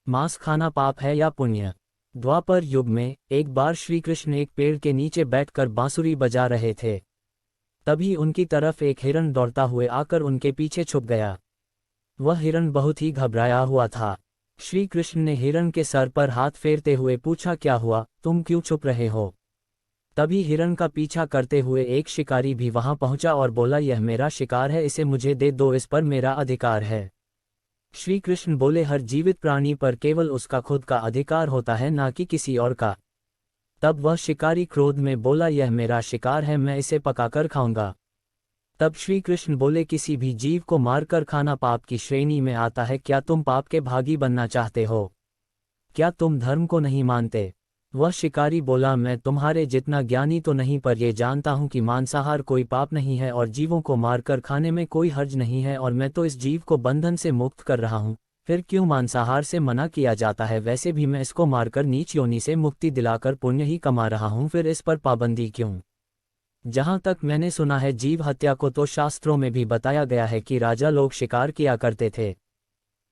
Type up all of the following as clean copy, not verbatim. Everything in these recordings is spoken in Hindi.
मांस खाना पाप है या पुण्य। द्वापर युग में एक बार श्री कृष्ण एक पेड़ के नीचे बैठकर बांसुरी बजा रहे थे। तभी उनकी तरफ एक हिरण दौड़ता हुए आकर उनके पीछे छुप गया। वह हिरण बहुत ही घबराया हुआ था। श्री कृष्ण ने हिरण के सर पर हाथ फेरते हुए पूछा, क्या हुआ, तुम क्यों छुप रहे हो? तभी हिरण का पीछा करते हुए एक शिकारी भी वहां पहुंचा और बोला, यह मेरा शिकार है, इसे मुझे दे दो, इस पर मेरा अधिकार है। श्री कृष्ण बोले, हर जीवित प्राणी पर केवल उसका खुद का अधिकार होता है, ना कि किसी और का। तब वह शिकारी क्रोध में बोला, यह मेरा शिकार है, मैं इसे पकाकर खाऊंगा। तब श्री कृष्ण बोले, किसी भी जीव को मारकर खाना पाप की श्रेणी में आता है। क्या तुम पाप के भागी बनना चाहते हो? क्या तुम धर्म को नहीं मानते? वह शिकारी बोला, मैं तुम्हारे जितना ज्ञानी तो नहीं, पर यह जानता हूं कि मांसाहार कोई पाप नहीं है और जीवों को मारकर खाने में कोई हर्ज नहीं है, और मैं तो इस जीव को बंधन से मुक्त कर रहा हूं। फिर क्यों मांसाहार से मना किया जाता है? वैसे भी मैं इसको मारकर नीच योनि से मुक्ति दिलाकर पुण्य ही कमा रहा हूं, फिर इस पर पाबंदी क्यों? जहां तक मैंने सुना है, जीव हत्या को तो शास्त्रों में भी बताया गया है कि राजा लोग शिकार किया करते थे।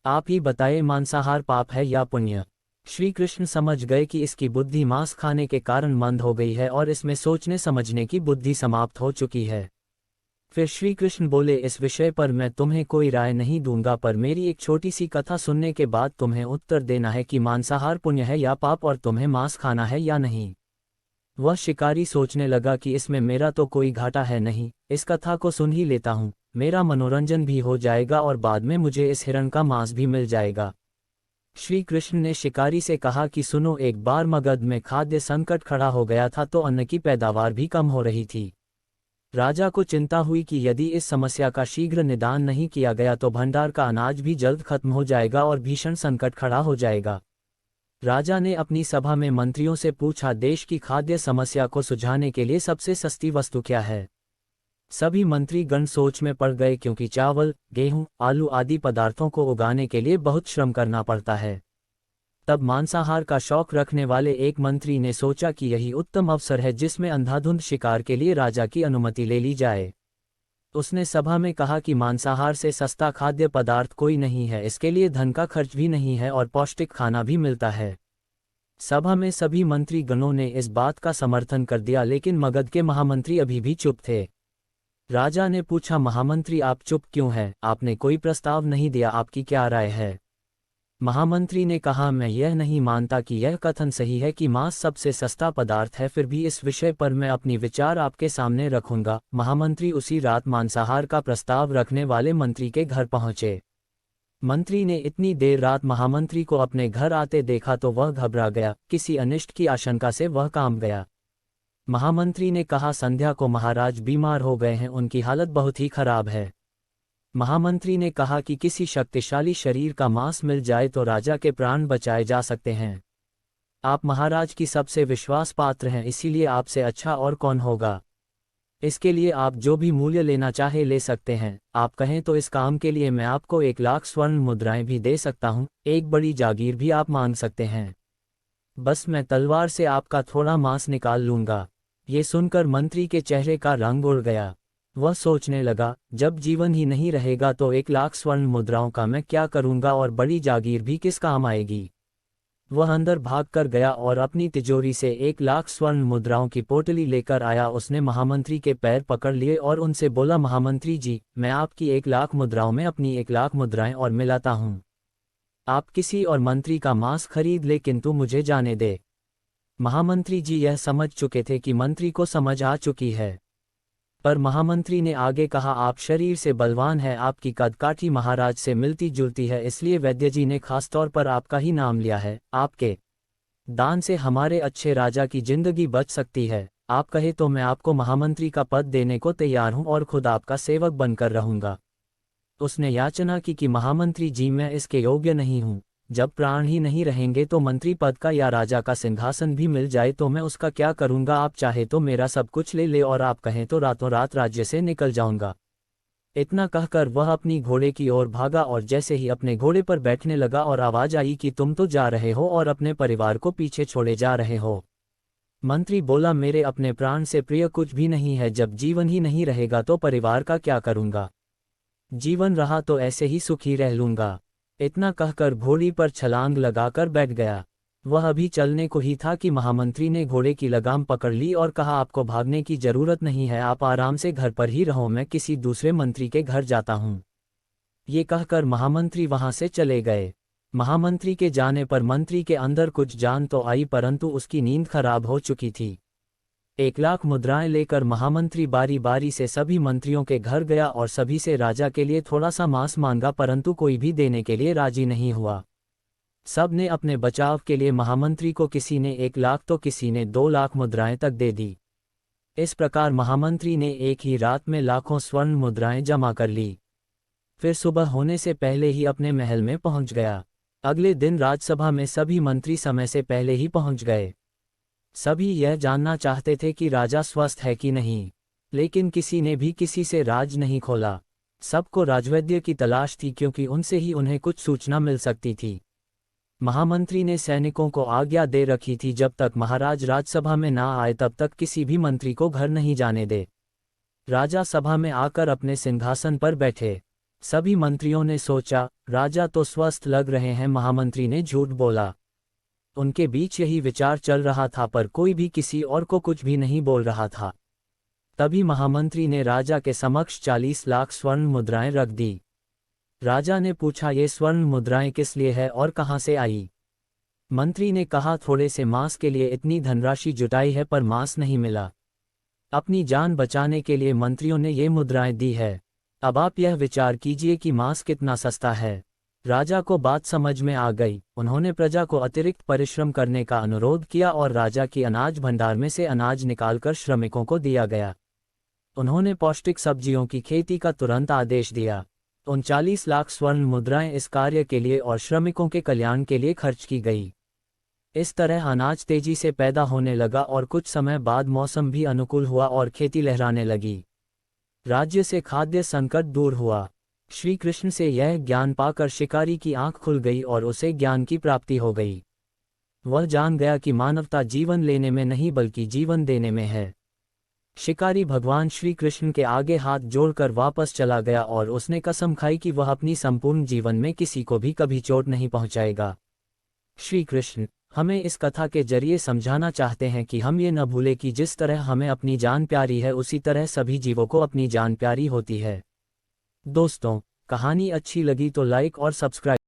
आप ही बताए, मांसाहार पाप है या पुण्य? श्री कृष्ण समझ गए कि इसकी बुद्धि मांस खाने के कारण मंद हो गई है और इसमें सोचने समझने की बुद्धि समाप्त हो चुकी है। फिर श्री कृष्ण बोले, इस विषय पर मैं तुम्हें कोई राय नहीं दूंगा, पर मेरी एक छोटी सी कथा सुनने के बाद तुम्हें उत्तर देना है कि मांसाहार पुण्य है या पाप, और तुम्हें मांस खाना है या नहीं। वह शिकारी सोचने लगा कि इसमें मेरा तो कोई घाटा है नहीं, इस कथा को सुन ही लेता हूँ, मेरा मनोरंजन भी हो जाएगा और बाद में मुझे इस हिरण का मांस भी मिल जाएगा। श्री कृष्ण ने शिकारी से कहा कि सुनो, एक बार मगध में खाद्य संकट खड़ा हो गया था, तो अन्न की पैदावार भी कम हो रही थी। राजा को चिंता हुई कि यदि इस समस्या का शीघ्र निदान नहीं किया गया तो भंडार का अनाज भी जल्द खत्म हो जाएगा और भीषण संकट खड़ा हो जाएगा। राजा ने अपनी सभा में मंत्रियों से पूछा, देश की खाद्य समस्या को सुलझाने के लिए सबसे सस्ती वस्तु क्या है? सभी मंत्री गण सोच में पड़ गए, क्योंकि चावल, गेहूं, आलू आदि पदार्थों को उगाने के लिए बहुत श्रम करना पड़ता है। तब मांसाहार का शौक रखने वाले एक मंत्री ने सोचा कि यही उत्तम अवसर है जिसमें अंधाधुंध शिकार के लिए राजा की अनुमति ले ली जाए। उसने सभा में कहा कि मांसाहार से सस्ता खाद्य पदार्थ कोई नहीं है, इसके लिए धन का खर्च भी नहीं है और पौष्टिक खाना भी मिलता है। सभा में सभी मंत्री गणों ने इस बात का समर्थन कर दिया, लेकिन मगध के महामंत्री अभी भी चुप थे। राजा ने पूछा, महामंत्री आप चुप क्यों हैं? आपने कोई प्रस्ताव नहीं दिया, आपकी क्या राय है? महामंत्री ने कहा, मैं यह नहीं मानता कि यह कथन सही है कि मांस सबसे सस्ता पदार्थ है, फिर भी इस विषय पर मैं अपनी विचार आपके सामने रखूंगा। महामंत्री उसी रात मांसाहार का प्रस्ताव रखने वाले मंत्री के घर पहुंचे। मंत्री ने इतनी देर रात महामंत्री को अपने घर आते देखा तो वह घबरा गया, किसी अनिष्ट की आशंका से वह कांप गया। महामंत्री ने कहा, संध्या को महाराज बीमार हो गए हैं, उनकी हालत बहुत ही खराब है। महामंत्री ने कहा कि किसी शक्तिशाली शरीर का मांस मिल जाए तो राजा के प्राण बचाए जा सकते हैं। आप महाराज की सबसे विश्वास पात्र हैं, इसीलिए आपसे अच्छा और कौन होगा। इसके लिए आप जो भी मूल्य लेना चाहे ले सकते हैं। आप कहें तो इस काम के लिए मैं आपको 1,00,000 स्वर्ण मुद्राएं भी दे सकता हूं, एक बड़ी जागीर भी आप मांग सकते हैं। बस मैं तलवार से आपका थोड़ा मांस निकाल लूंगा। ये सुनकर मंत्री के चेहरे का रंग उड़ गया। वह सोचने लगा, जब जीवन ही नहीं रहेगा तो 1,00,000 स्वर्ण मुद्राओं का मैं क्या करूंगा, और बड़ी जागीर भी किस काम आएगी। वह अंदर भाग कर गया और अपनी तिजोरी से 1,00,000 स्वर्ण मुद्राओं की पोटली लेकर आया। उसने महामंत्री के पैर पकड़ लिए और उनसे बोला, महामंत्री जी, मैं आपकी 1,00,000 मुद्राओं में अपनी 1,00,000 मुद्राएं और मिलाता हूं। आप किसी और मंत्री का मांस खरीद ले, किंतु मुझे जाने दे। महामंत्री जी यह समझ चुके थे कि मंत्री को समझ आ चुकी है, पर महामंत्री ने आगे कहा, आप शरीर से बलवान है, आपकी कदकाठी महाराज से मिलती जुलती है, इसलिए वैद्य जी ने खासतौर पर आपका ही नाम लिया है। आपके दान से हमारे अच्छे राजा की जिंदगी बच सकती है। आप कहे तो मैं आपको महामंत्री का पद देने को तैयार हूं और खुद आपका सेवक बनकर रहूंगा। उसने याचना की कि महामंत्री जी, मैं इसके योग्य नहीं हूं। जब प्राण ही नहीं रहेंगे तो मंत्री पद का या राजा का सिंहासन भी मिल जाए तो मैं उसका क्या करूंगा। आप चाहे तो मेरा सब कुछ ले ले, और आप कहें तो रातों रात राज्य से निकल जाऊंगा। इतना कहकर वह अपनी घोड़े की ओर भागा, और जैसे ही अपने घोड़े पर बैठने लगा और आवाज आई कि तुम तो जा रहे हो और अपने परिवार को पीछे छोड़े जा रहे हो। मंत्री बोला, मेरे अपने प्राण से प्रिय कुछ भी नहीं है। जब जीवन ही नहीं रहेगा तो परिवार का क्या करूंगा। जीवन रहा तो ऐसे ही सुखी रह लूंगा। इतना कहकर घोड़ी पर छलांग लगाकर बैठ गया। वह अभी चलने को ही था कि महामंत्री ने घोड़े की लगाम पकड़ ली और कहा, आपको भागने की जरूरत नहीं है, आप आराम से घर पर ही रहो, मैं किसी दूसरे मंत्री के घर जाता हूँ। ये कहकर महामंत्री वहां से चले गए। महामंत्री के जाने पर मंत्री के अंदर कुछ जान तो आई, परंतु उसकी नींद खराब हो चुकी थी। 1,00,000 मुद्राएं लेकर महामंत्री बारी बारी से सभी मंत्रियों के घर गया और सभी से राजा के लिए थोड़ा सा मांस मांगा, परंतु कोई भी देने के लिए राजी नहीं हुआ। सब ने अपने बचाव के लिए महामंत्री को किसी ने 1,00,000 तो किसी ने 2,00,000 मुद्राएं तक दे दी। इस प्रकार महामंत्री ने एक ही रात में लाखों स्वर्ण मुद्राएं जमा कर ली। फिर सुबह होने से पहले ही अपने महल में पहुंच गया। अगले दिन राज्यसभा में सभी मंत्री समय से पहले ही पहुंच गए। सभी यह जानना चाहते थे कि राजा स्वस्थ है कि नहीं, लेकिन किसी ने भी किसी से राज नहीं खोला। सबको राजवैद्य की तलाश थी, क्योंकि उनसे ही उन्हें कुछ सूचना मिल सकती थी। महामंत्री ने सैनिकों को आज्ञा दे रखी थी, जब तक महाराज राज्यसभा में ना आए तब तक किसी भी मंत्री को घर नहीं जाने दे। राजा सभा में आकर अपने सिंहासन पर बैठे। सभी मंत्रियों ने सोचा, राजा तो स्वस्थ लग रहे हैं, महामंत्री ने झूठ बोला। उनके बीच यही विचार चल रहा था, पर कोई भी किसी और को कुछ भी नहीं बोल रहा था। तभी महामंत्री ने राजा के समक्ष 40,00,000 स्वर्ण मुद्राएं रख दी। राजा ने पूछा, ये स्वर्ण मुद्राएं किस लिए है और कहाँ से आई? मंत्री ने कहा, थोड़े से मांस के लिए इतनी धनराशि जुटाई है, पर मांस नहीं मिला। अपनी जान बचाने के लिए मंत्रियों ने ये मुद्राएं दी है। अब आप यह विचार कीजिए कि मांस कितना सस्ता है। राजा को बात समझ में आ गई। उन्होंने प्रजा को अतिरिक्त परिश्रम करने का अनुरोध किया और राजा की अनाज भंडार में से अनाज निकालकर श्रमिकों को दिया गया। उन्होंने पौष्टिक सब्जियों की खेती का तुरंत आदेश दिया। 39,00,000 स्वर्ण मुद्राएं इस कार्य के लिए और श्रमिकों के कल्याण के लिए खर्च की गई। इस तरह अनाज तेजी से पैदा होने लगा और कुछ समय बाद मौसम भी अनुकूल हुआ और खेती लहराने लगी। राज्य से खाद्य संकट दूर हुआ। श्री कृष्ण से यह ज्ञान पाकर शिकारी की आंख खुल गई और उसे ज्ञान की प्राप्ति हो गई। वह जान गया कि मानवता जीवन लेने में नहीं बल्कि जीवन देने में है। शिकारी भगवान श्री कृष्ण के आगे हाथ जोड़कर वापस चला गया और उसने कसम खाई कि वह अपनी संपूर्ण जीवन में किसी को भी कभी चोट नहीं पहुंचाएगा। श्री कृष्ण हमें इस कथा के जरिए समझाना चाहते हैं कि हम ये न भूलें कि जिस तरह हमें अपनी जान प्यारी है, उसी तरह सभी जीवों को अपनी जान प्यारी होती है। दोस्तों, कहानी अच्छी लगी तो लाइक और सब्सक्राइब